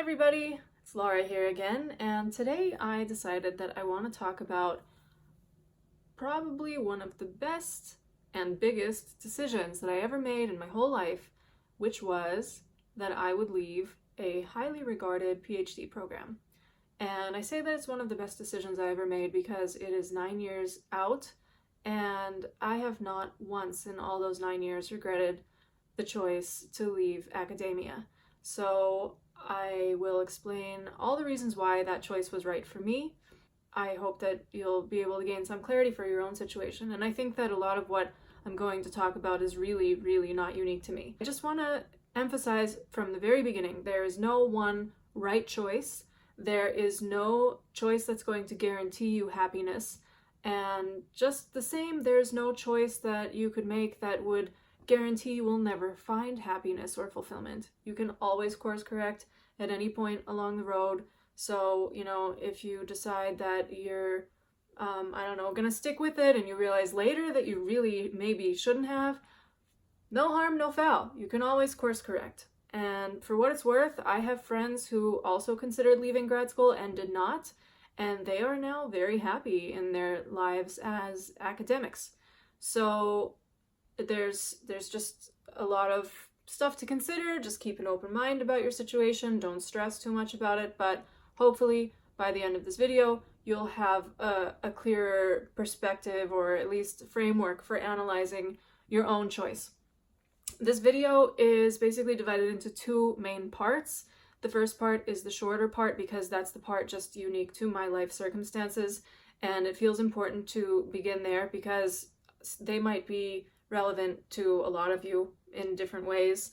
everybody, it's Laura here again, and today I decided that I want to talk about probably one of the best and biggest decisions that I ever made in my whole life, which was that I would leave a highly regarded PhD program. And I say that it's one of the best decisions I ever made because it is 9 years out, and I have not once in all those 9 years regretted the choice to leave academia. So I will explain all the reasons why that choice was right for me. I hope that you'll be able to gain some clarity for your own situation, and I think that a lot of what I'm going to talk about is really not unique to me. I just want to emphasize from the very beginning, there is no one right choice. There is no choice that's going to guarantee you happiness, and just the same, there's no choice that you could make that would guarantee you will never find happiness or fulfillment. You can always course correct at any point along the road. So, if you decide that you're, gonna stick with it and you realize later that you really maybe shouldn't have, no harm, no foul. You can always course correct. And for what it's worth, I have friends who also considered leaving grad school and did not, and they are now very happy in their lives as academics. So there's just a lot of stuff to consider. Just keep an open mind about your situation. Don't stress too much about it, but hopefully by the end of this video, you'll have a clearer perspective, or at least framework for analyzing your own choice. This video is basically divided into two main parts. The first part is the shorter part because that's the part just unique to my life circumstances, and it feels important to begin there because they might be relevant to a lot of you in different ways,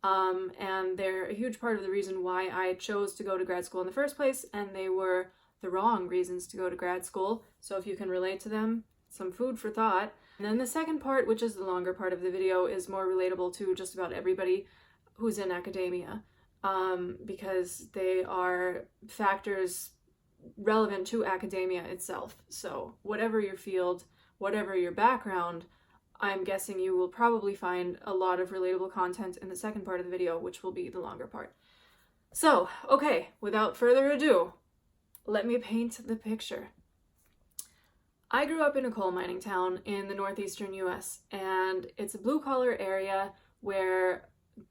and they're a huge part of the reason why I chose to go to grad school in the first place, and they were the wrong reasons to go to grad school. So if you can relate to them, some food for thought. And then the second part, which is the longer part of the video, is more relatable to just about everybody who's in academia, because they are factors relevant to academia itself. So whatever your field, whatever your background, I'm guessing you will probably find a lot of relatable content in the second part of the video, which will be the longer part. So, okay, without further ado, let me paint the picture. I grew up in a coal mining town in the northeastern US, and it's a blue-collar area where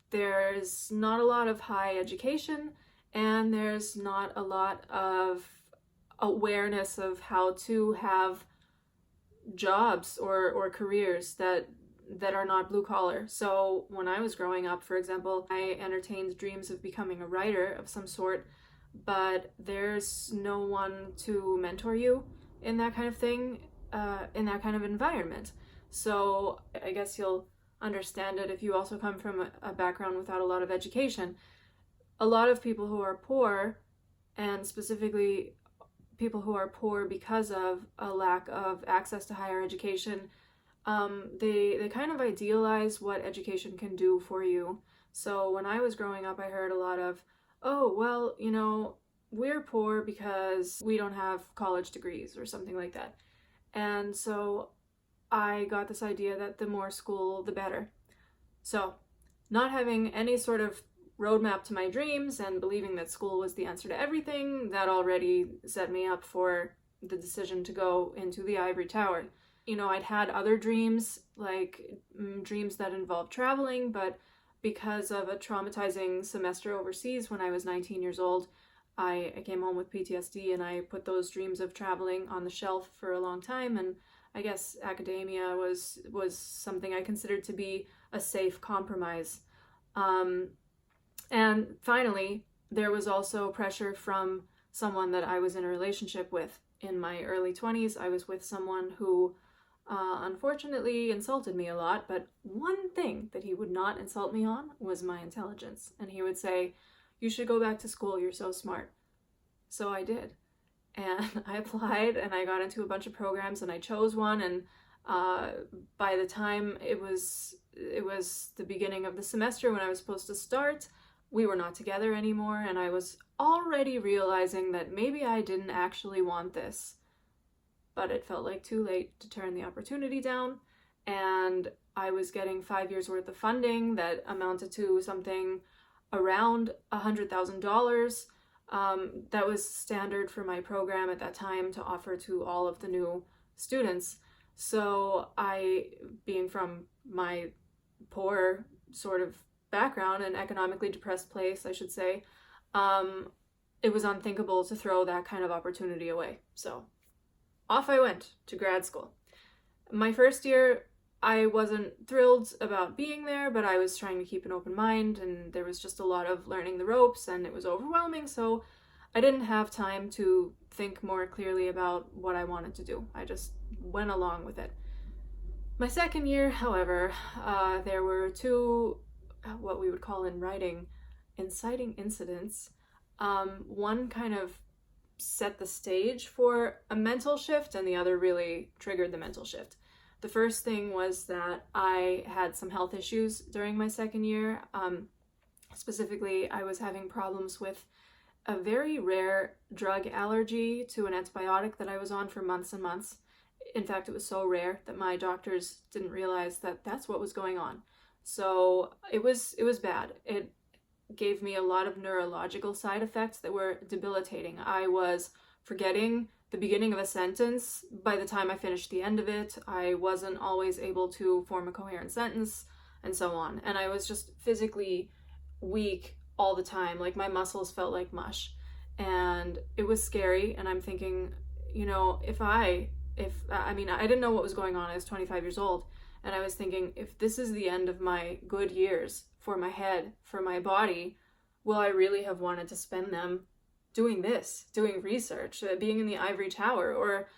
there's not a lot of high education, and there's not a lot of awareness of how to have jobs or careers that are not blue collar. So when I was growing up, for example, I entertained dreams of becoming a writer of some sort, but there's no one to mentor you in that kind of thing, in that kind of environment. So I guess you'll understand it if you also come from a background without a lot of education. A lot of people who are poor, and specifically people who are poor because of a lack of access to higher education, they kind of idealize what education can do for you. So when I was growing up, I heard a lot of, oh, well, we're poor because we don't have college degrees or something like that. And so I got this idea that the more school, the better. So not having any sort of roadmap to my dreams and believing that school was the answer to everything, that already set me up for the decision to go into the ivory tower. I'd had other dreams, like dreams that involved traveling, but because of a traumatizing semester overseas when I was 19 years old, I came home with PTSD, and I put those dreams of traveling on the shelf for a long time, and I guess academia was something I considered to be a safe compromise. And finally, there was also pressure from someone that I was in a relationship with. In my early 20s, I was with someone who unfortunately insulted me a lot, but one thing that he would not insult me on was my intelligence. And he would say, "You should go back to school, you're so smart." So I did. And I applied, and I got into a bunch of programs, and I chose one, and by the time it was the beginning of the semester when I was supposed to start, we were not together anymore, and I was already realizing that maybe I didn't actually want this. But it felt like too late to turn the opportunity down, and I was getting 5 years worth of funding that amounted to something around $100,000. That was standard for my program at that time to offer to all of the new students. So I, being from my poor sort of background, an economically depressed place, I should say, it was unthinkable to throw that kind of opportunity away. So off I went to grad school. My first year, I wasn't thrilled about being there, but I was trying to keep an open mind, and there was just a lot of learning the ropes, and it was overwhelming, so I didn't have time to think more clearly about what I wanted to do. I just went along with it. My second year, however, there were two, what we would call in writing, inciting incidents. One kind of set the stage for a mental shift, and the other really triggered the mental shift. The first thing was that I had some health issues during my second year. Specifically, I was having problems with a very rare drug allergy to an antibiotic that I was on for months and months. In fact, it was so rare that my doctors didn't realize that that's what was going on. So it was bad. It gave me a lot of neurological side effects that were debilitating. I was forgetting the beginning of a sentence by the time I finished the end of it. I wasn't always able to form a coherent sentence, and so on. And I was just physically weak all the time. Like, my muscles felt like mush. And it was scary. And I'm thinking, you know, I didn't know what was going on. I was 25 years old. And I was thinking, if this is the end of my good years for my head, for my body, will I really have wanted to spend them doing this, doing research, being in the ivory tower? Or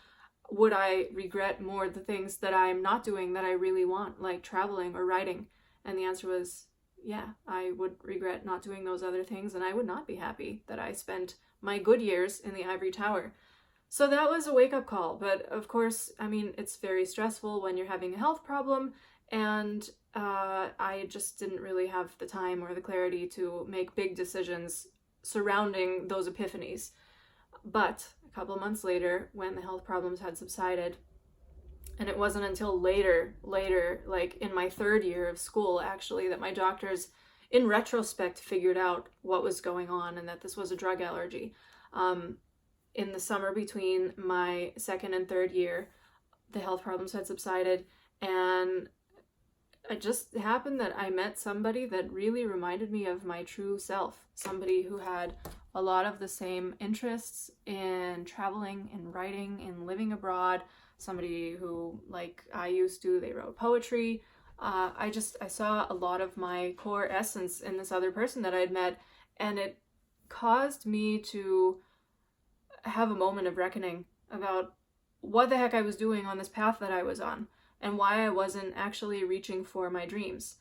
would I regret more the things that I'm not doing that I really want, like traveling or writing? And the answer was, yeah, I would regret not doing those other things, and I would not be happy that I spent my good years in the ivory tower. So that was a wake-up call. But of course, I mean, it's very stressful when you're having a health problem, and I just didn't really have the time or the clarity to make big decisions surrounding those epiphanies. But a couple of months later, when the health problems had subsided, and it wasn't until later, like in my third year of school, actually, that my doctors, in retrospect, figured out what was going on and that this was a drug allergy. In the summer between my second and third year, the health problems had subsided, and it just happened that I met somebody that really reminded me of my true self. Somebody who had a lot of the same interests in traveling, in writing, in living abroad. Somebody who, like I used to, they wrote poetry. I saw a lot of my core essence in this other person that I'd met, and it caused me to have a moment of reckoning about what the heck I was doing on this path that I was on, and why I wasn't actually reaching for my dreams.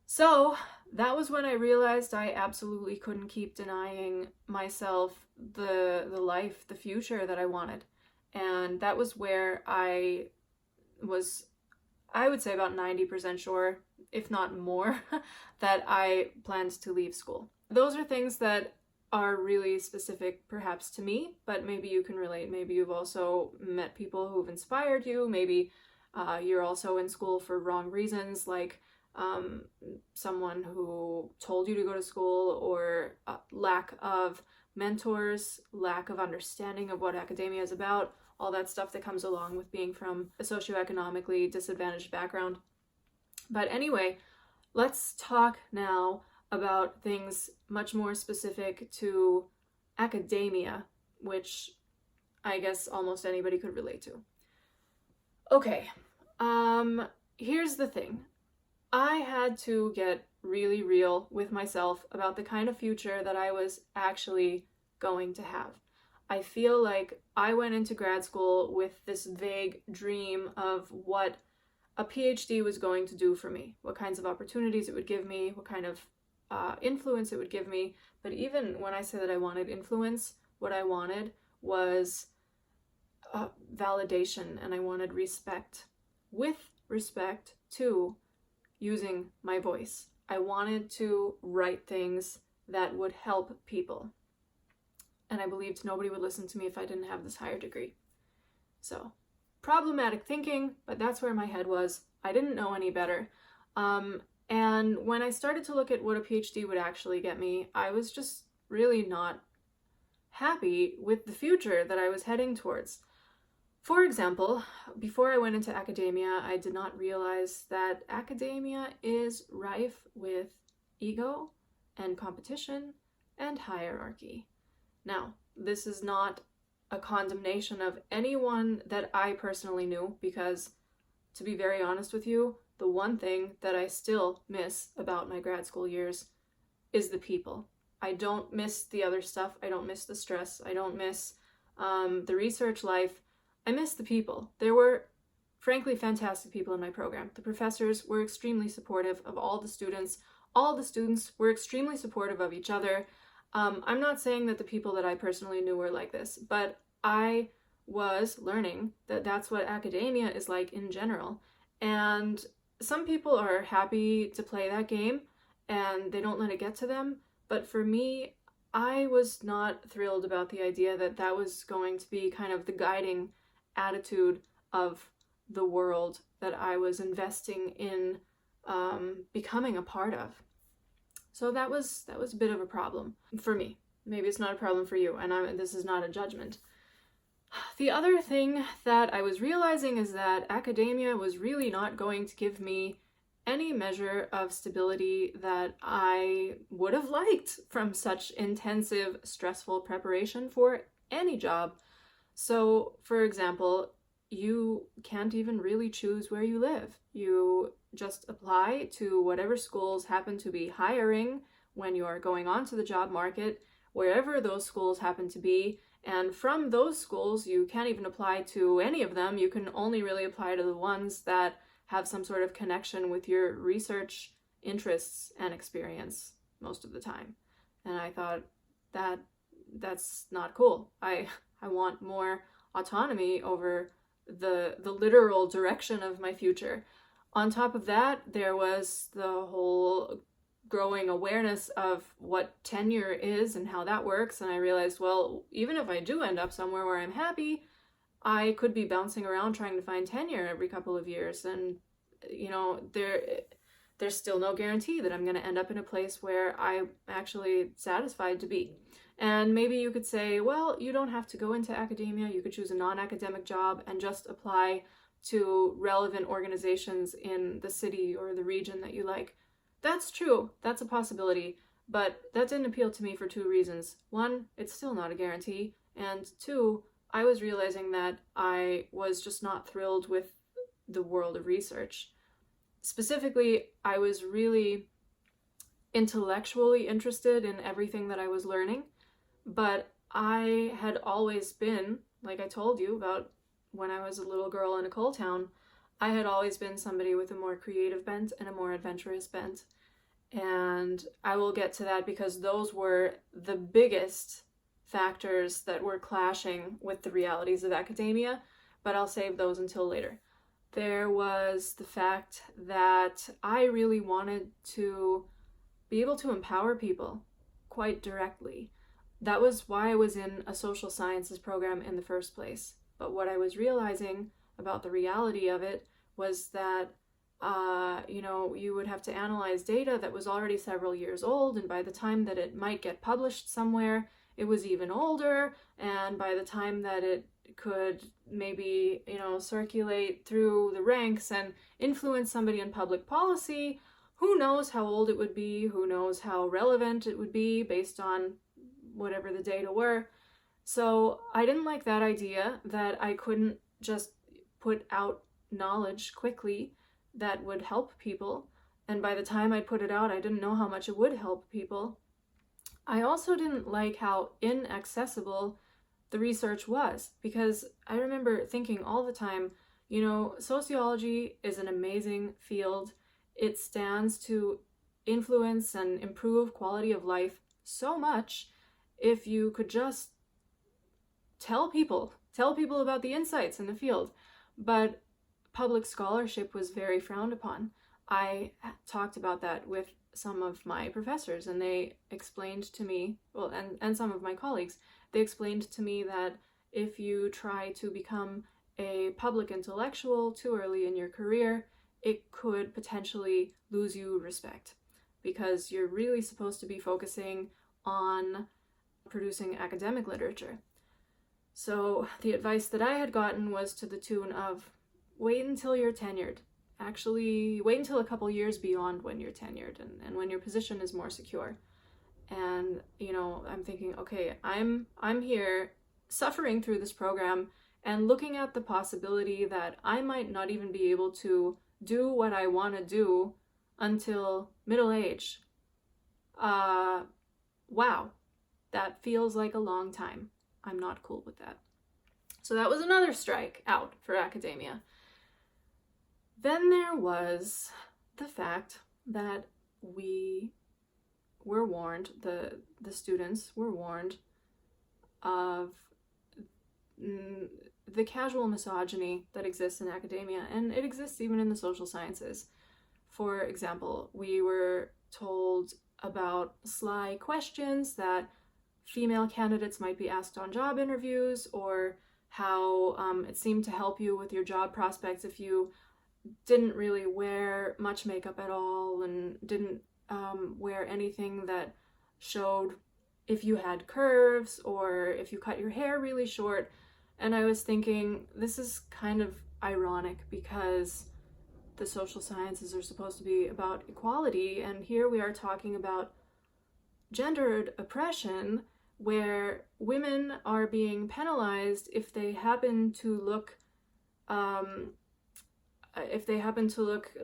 So that was when I realized I absolutely couldn't keep denying myself the life, the future that I wanted. And that was where I was, I would say, about 90% sure, if not more, that I planned to leave school. Those are things that are really specific perhaps to me, but maybe you can relate. Maybe you've also met people who've inspired you. Maybe you're also in school for wrong reasons, like someone who told you to go to school, or lack of mentors, lack of understanding of what academia is about, all that stuff that comes along with being from a socioeconomically disadvantaged background. But anyway, let's talk now about things much more specific to academia, which I guess almost anybody could relate to. Okay, here's the thing. I had to get really real with myself about the kind of future that I was actually going to have. I feel like I went into grad school with this vague dream of what a PhD was going to do for me, what kinds of opportunities it would give me, what kind of influence it would give me. But even when I say that I wanted influence, what I wanted was validation, and I wanted respect. With respect to using my voice, I wanted to write things that would help people. And I believed nobody would listen to me if I didn't have this higher degree. So, problematic thinking, but that's where my head was. I didn't know any better. And when I started to look at what a PhD would actually get me, I was just really not happy with the future that I was heading towards. For example, before I went into academia, I did not realize that academia is rife with ego and competition and hierarchy. Now, this is not a condemnation of anyone that I personally knew, because, to be very honest with you, the one thing that I still miss about my grad school years is the people. I don't miss the other stuff. I don't miss the stress. I don't miss the research life. I miss the people. There were, frankly, fantastic people in my program. The professors were extremely supportive of all the students. All the students were extremely supportive of each other. I'm not saying that the people that I personally knew were like this, but I was learning that that's what academia is like in general. And some people are happy to play that game and they don't let it get to them. But for me, I was not thrilled about the idea that that was going to be kind of the guiding attitude of the world that I was investing in becoming a part of. So that was a bit of a problem for me. Maybe it's not a problem for you, and this is not a judgment. The other thing that I was realizing is that academia was really not going to give me any measure of stability that I would have liked from such intensive, stressful preparation for any job. So, for example, you can't even really choose where you live. You just apply to whatever schools happen to be hiring when you are going onto the job market, wherever those schools happen to be. And from those schools, you can't even apply to any of them. You can only really apply to the ones that have some sort of connection with your research interests and experience most of the time. And I thought that's not cool. I want more autonomy over the literal direction of my future. On top of that, there was the whole growing awareness of what tenure is and how that works. And I realized, well, even if I do end up somewhere where I'm happy, I could be bouncing around trying to find tenure every couple of years. And, you know, there's still no guarantee that I'm going to end up in a place where I'm actually satisfied to be. And maybe you could say, well, you don't have to go into academia. You could choose a non-academic job and just apply to relevant organizations in the city or the region that you like. That's true. That's a possibility. But that didn't appeal to me for two reasons. One, it's still not a guarantee. And two, I was realizing that I was just not thrilled with the world of research. Specifically, I was really intellectually interested in everything that I was learning, but I had always been, like I told you about when I was a little girl in a coal town, I had always been somebody with a more creative bent and a more adventurous bent. And I will get to that because those were the biggest factors that were clashing with the realities of academia, but I'll save those until later. There was the fact that I really wanted to be able to empower people quite directly. That was why I was in a social sciences program in the first place. But what I was realizing about the reality of it was that you would have to analyze data that was already several years old, and by the time that it might get published somewhere, it was even older, and by the time that it could maybe, circulate through the ranks and influence somebody in public policy, who knows how old it would be, who knows how relevant it would be based on whatever the data were. So I didn't like that idea that I couldn't just put out knowledge quickly that would help people. And by the time I put it out, I didn't know how much it would help people. I also didn't like how inaccessible the research was, because I remember thinking all the time, sociology is an amazing field. It stands to influence and improve quality of life so much if you could just tell people about the insights in the field. But public scholarship was very frowned upon. I talked about that with some of my professors, and they explained to me, and some of my colleagues, they explained to me that if you try to become a public intellectual too early in your career, it could potentially lose you respect, because you're really supposed to be focusing on producing academic literature. So the advice that I had gotten was to the tune of, wait until you're tenured. Actually, wait until a couple years beyond when you're tenured and when your position is more secure. And, I'm thinking, okay, I'm here suffering through this program and looking at the possibility that I might not even be able to do what I want to do until middle age. Wow, that feels like a long time. I'm not cool with that. So that was another strike out for academia. Then there was the fact that we were warned, the students were warned of the casual misogyny that exists in academia, and it exists even in the social sciences. For example, we were told about sly questions that female candidates might be asked on job interviews, or how it seemed to help you with your job prospects if you didn't really wear much makeup at all and didn't wear anything that showed if you had curves or if you cut your hair really short. And I was thinking, this is kind of ironic, because the social sciences are supposed to be about equality, and here we are talking about gendered oppression, where women are being penalized if they happen to look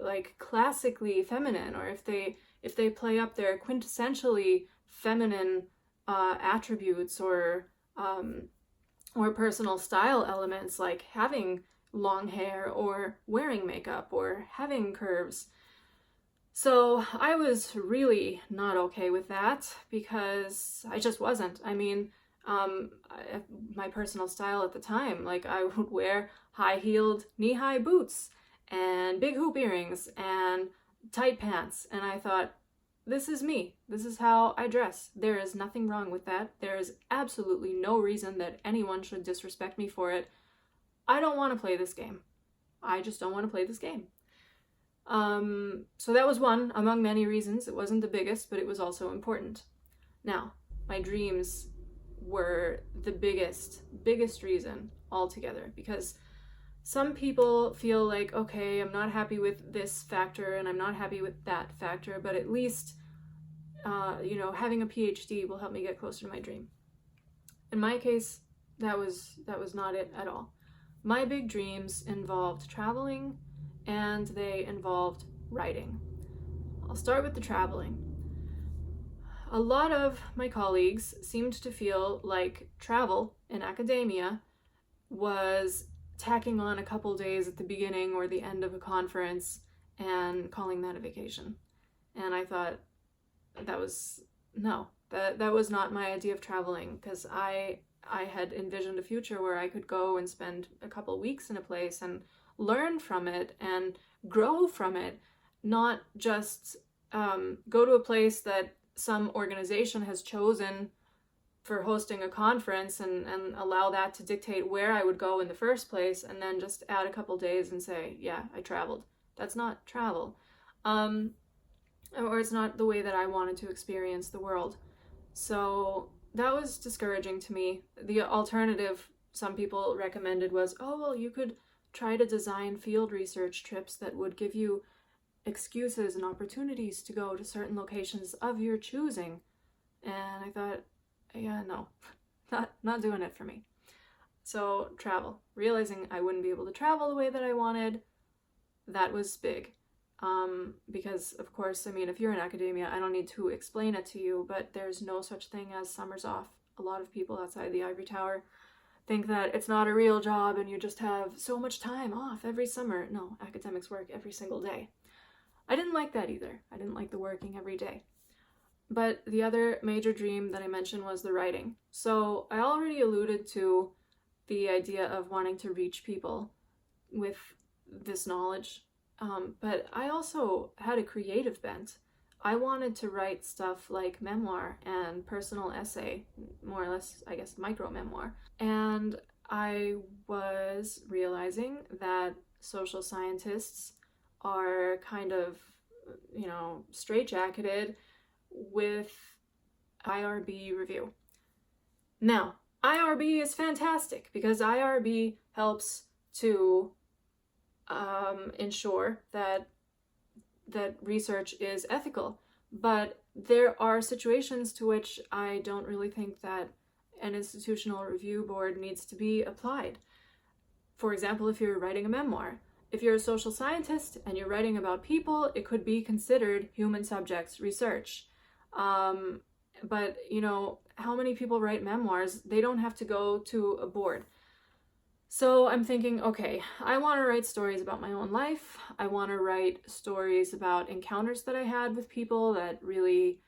like classically feminine, or if they play up their quintessentially feminine attributes or personal style elements, like having long hair or wearing makeup or having curves. So I was really not okay with that, because I just wasn't. I mean, my personal style at the time, like I would wear high-heeled knee-high boots and big hoop earrings and tight pants, and I thought, this is me. This is how I dress. There is nothing wrong with that. There is absolutely no reason that anyone should disrespect me for it. I don't want to play this game. I just don't want to play this game. So that was one among many reasons. It wasn't the biggest, but it was also important. Now, my dreams were the biggest reason altogether, because some people feel like, okay, I'm not happy with this factor and I'm not happy with that factor, but at least, having a Ph.D. will help me get closer to my dream. In my case, that was not it at all. My big dreams involved traveling, and they involved writing. I'll start with the traveling. A lot of my colleagues seemed to feel like travel in academia was tacking on a couple days at the beginning or the end of a conference and calling that a vacation. And I thought that was not my idea of traveling, because I had envisioned a future where I could go and spend a couple weeks in a place and learn from it and grow from it, not just go to a place that some organization has chosen for hosting a conference and allow that to dictate where I would go in the first place, and then just add a couple days and say, yeah, I traveled. That's not travel. Or it's not the way that I wanted to experience the world. So that was discouraging to me. The alternative some people recommended was, you could try to design field research trips that would give you excuses and opportunities to go to certain locations of your choosing. And I thought, yeah, no, not doing it for me. So travel, realizing I wouldn't be able to travel the way that I wanted, that was big. Because of course, I mean, if you're in academia, I don't need to explain it to you, but there's no such thing as summers off. A lot of people outside the ivory tower think that it's not a real job and you just have so much time off every summer. No, academics work every single day. I didn't like that either. I didn't like the working every day. But the other major dream that I mentioned was the writing. So I already alluded to the idea of wanting to reach people with this knowledge. But I also had a creative bent. I wanted to write stuff like memoir and personal essay, more or less, I guess, micro-memoir. And I was realizing that social scientists are kind of, straitjacketed with IRB review. Now, IRB is fantastic because IRB helps to ensure that research is ethical. But there are situations to which I don't really think that an institutional review board needs to be applied. For example, if you're writing a memoir, if you're a social scientist and you're writing about people, it could be considered human subjects research. But, how many people write memoirs? They don't have to go to a board. So I'm thinking, okay, I want to write stories about my own life. I want to write stories about encounters that I had with people that really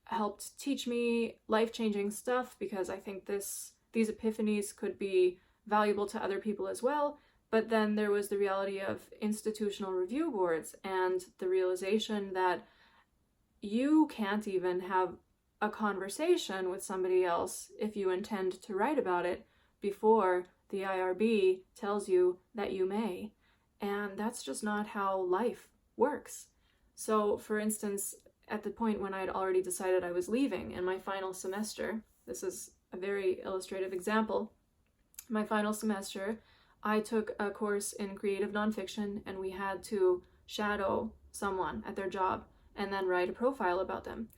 helped teach me life-changing stuff, because I think these epiphanies could be valuable to other people as well. But then there was the reality of institutional review boards and the realization that you can't even have a conversation with somebody else if you intend to write about it before the IRB tells you that you may. And that's just not how life works. So, for instance, at the point when I'd already decided I was leaving in my final semester, this is a very illustrative example. My final semester, I took a course in creative nonfiction, and we had to shadow someone at their job and then write a profile about them.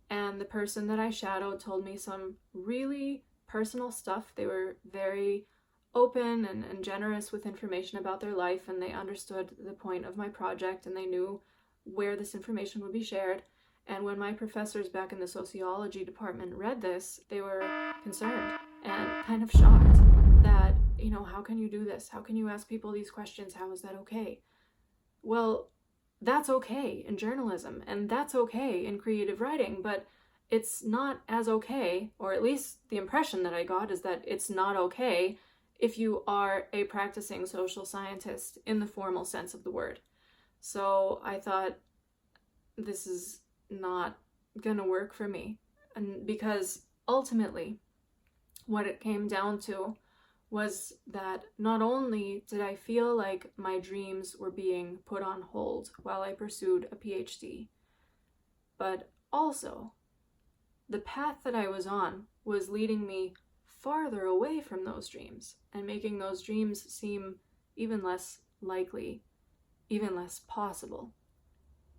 And the person that I shadowed told me some really personal stuff. They were very open and generous with information about their life, and they understood the point of my project, and they knew where this information would be shared. And when my professors back in the sociology department read this, they were concerned and kind of shocked that, how can you do this? How can you ask people these questions? How is that okay? Well, that's okay in journalism, and that's okay in creative writing, but it's not as okay, or at least the impression that I got is that it's not okay if you are a practicing social scientist in the formal sense of the word. So I thought, this is not gonna work for me. And because ultimately what it came down to was that not only did I feel like my dreams were being put on hold while I pursued a Ph.D., but also the path that I was on was leading me farther away from those dreams and making those dreams seem even less likely, even less possible.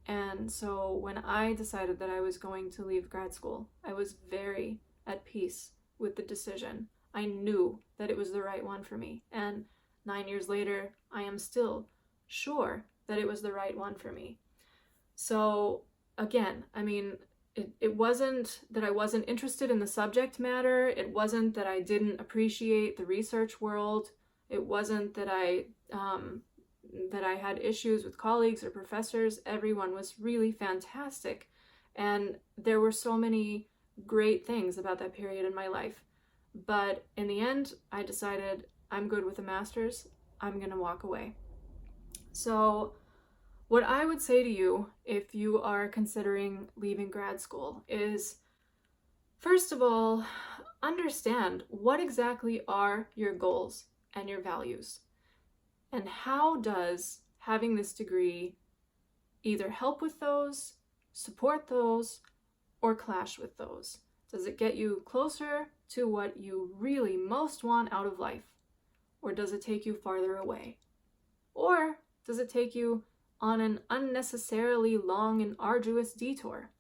And so when I decided that I was going to leave grad school, I was very at peace with the decision. I knew that it was the right one for me. And 9 years later, I am still sure that it was the right one for me. So again, it wasn't that I wasn't interested in the subject matter. It wasn't that I didn't appreciate the research world. It wasn't that I had issues with colleagues or professors. Everyone was really fantastic. And there were so many great things about that period in my life. But in the end, I decided I'm good with a master's. I'm going to walk away. So what I would say to you if you are considering leaving grad school is, first of all, understand what exactly are your goals and your values. And how does having this degree either help with those, support those, or clash with those? Does it get you closer to what you really most want out of life? Or does it take you farther away? Or does it take you on an unnecessarily long and arduous detour?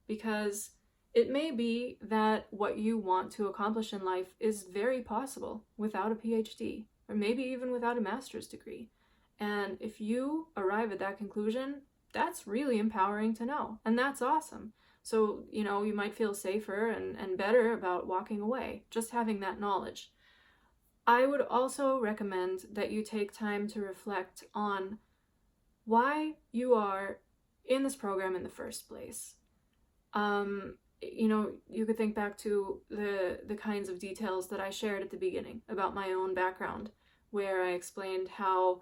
Because it may be that what you want to accomplish in life is very possible without a PhD, or maybe even without a master's degree. And if you arrive at that conclusion, that's really empowering to know, and that's awesome. So, you might feel safer and better about walking away, just having that knowledge. I would also recommend that you take time to reflect on why you are in this program in the first place. You could think back to the kinds of details that I shared at the beginning about my own background, where I explained how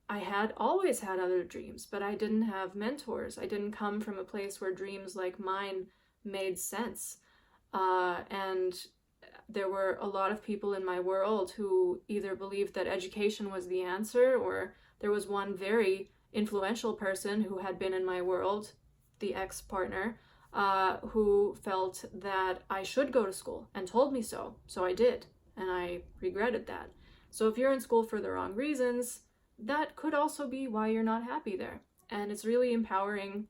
I had always had other dreams, but I didn't have mentors. I didn't come from a place where dreams like mine made sense. And there were a lot of people in my world who either believed that education was the answer, or there was one very influential person who had been in my world, the ex-partner, who felt that I should go to school and told me so. So I did, and I regretted that. So if you're in school for the wrong reasons, that could also be why you're not happy there. And it's really empowering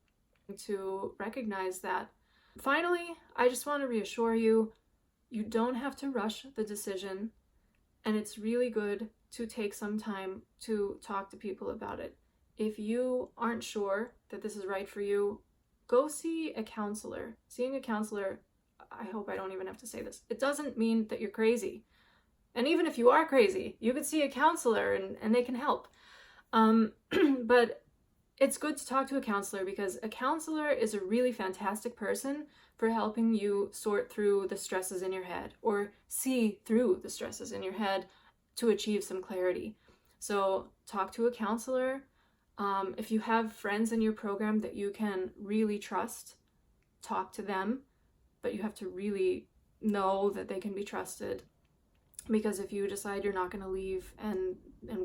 to recognize that. Finally, I just want to reassure you, you don't have to rush the decision, and it's really good to take some time to talk to people about it. If you aren't sure that this is right for you, go see a counselor. Seeing a counselor, I hope I don't even have to say this, it doesn't mean that you're crazy. And even if you are crazy, you could see a counselor and they can help. But it's good to talk to a counselor, because a counselor is a really fantastic person for helping you sort through the stresses in your head, or see through the stresses in your head to achieve some clarity. So talk to a counselor. If you have friends in your program that you can really trust, talk to them, but you have to really know that they can be trusted. Because if you decide you're not going to leave and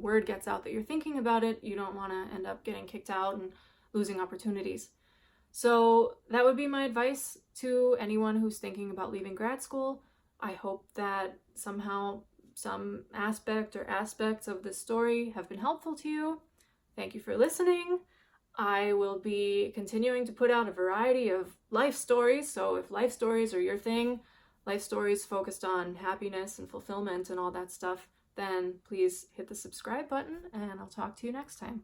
word gets out that you're thinking about it, you don't want to end up getting kicked out and losing opportunities. So that would be my advice to anyone who's thinking about leaving grad school. I hope that somehow some aspect or aspects of this story have been helpful to you. Thank you for listening. I will be continuing to put out a variety of life stories. So if life stories are your thing, life stories focused on happiness and fulfillment and all that stuff, then please hit the subscribe button, and I'll talk to you next time.